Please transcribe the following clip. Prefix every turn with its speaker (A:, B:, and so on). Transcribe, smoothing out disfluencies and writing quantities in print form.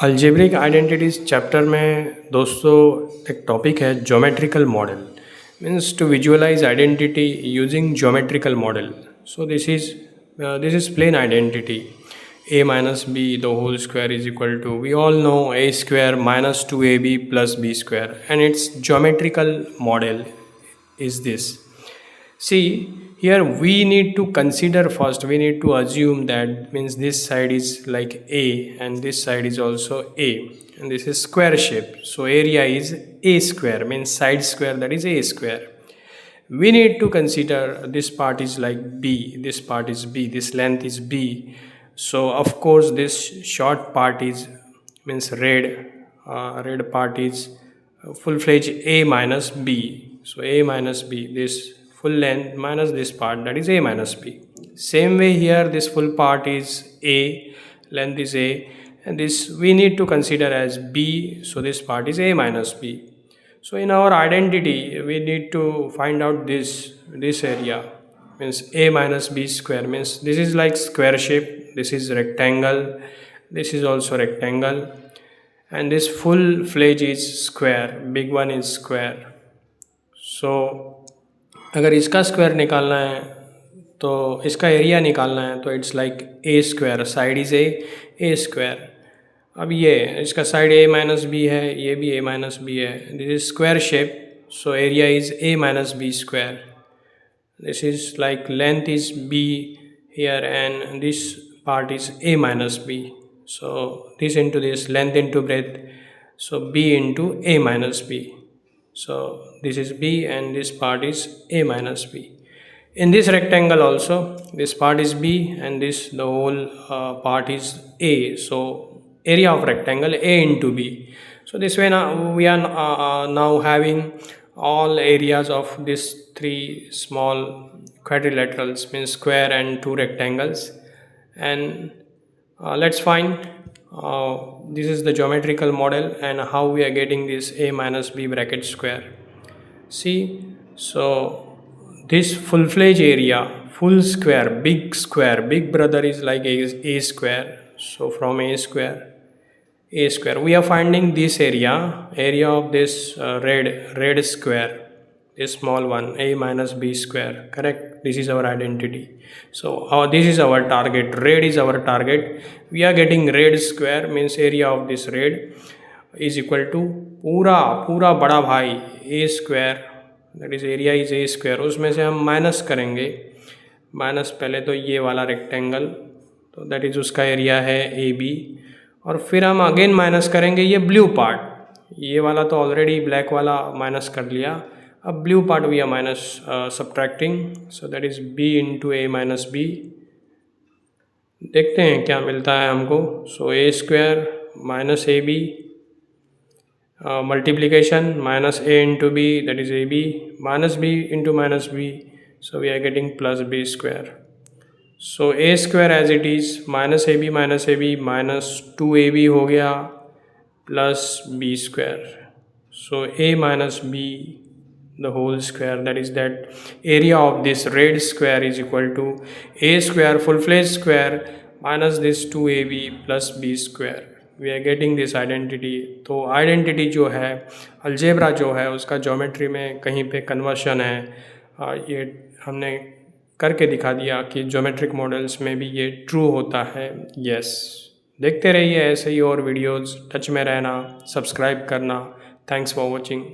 A: Algebraic identities chapter में दोस्तों एक टॉपिक है geometrical model means to visualise identity using geometrical model. So this is plain identity a minus b the whole square is equal to, we all know, a square minus 2ab plus b square, and its geometrical model is this. See, here we need to consider first, we need to assume that means this side is like a and this side is also a, and this is square shape. So area is a square, means side square, that is a square. We need to consider this part is like b, this part is b, this length is b. So of course this short part is means red part is full-fledged a minus b. So a minus b, this full length minus this part, that is a minus b. Same way here, this full part is a, length is a, and this we need to consider as b. So this part is a minus b. So in our identity we need to find out this area, means a minus b square, means this is like square shape, this is rectangle, this is also rectangle, and this full fledged is square, big one is square. So अगर इसका square निकालना है तो इसका area निकालना है तो it's like a square, side is a square. अब ये इसका साइड a माइनस बी है, ये भी a माइनस बी है, this is square shape. So area is a minus B square. This is like length is b here and this part is a minus b. So this into this, length into breadth, so b into a minus b. So this is b and this part is a minus b. In this rectangle also, this part is b and this the whole part is a. So area of rectangle a into b. So this way now we are now having all areas of these three small quadrilaterals, means square and two rectangles, and let's find this is the geometrical model and how we are getting this a minus b bracket square. See, so this full-fledged area, full square, big brother is like a square. So from a square, we are finding this area of this red square, this small one, a minus b square, correct? This is our identity. So this is our target, red is our target. We are getting red square, means area of this red is equal to पूरा बड़ा भाई a square, that is area is a square. उसमें से हम minus करेंगे, minus पहले तो ये वाला रेक्टेंगल, तो दैट इज उसका एरिया है ए बी, और फिर हम अगेन माइनस करेंगे ये ब्लू पार्ट, ये वाला तो ऑलरेडी ब्लैक वाला माइनस कर लिया, अब blue part we are minus subtracting. So that is b into a minus b. देखते हैं क्या मिलता है हमको. So a square minus a b multiplication minus a into b, that is a b minus b into minus b. So we are getting plus b square. So a square as it is minus a b minus 2ab हो गया plus b square. So a minus B the whole square, that is that area of this red square is equal to a square full-fledged square minus this 2ab plus b square. We are getting this identity. तो identity जो है, algebra जो है, उसका geometry में कहीं पे conversion है. ये हमने करके दिखा दिया कि ज्योमेट्रिक मॉडल्स में भी ये ट्रू होता है. यस, देखते रहिए ऐसे ही और वीडियोज़, टच में रहना, सब्सक्राइब करना. Thanks for watching.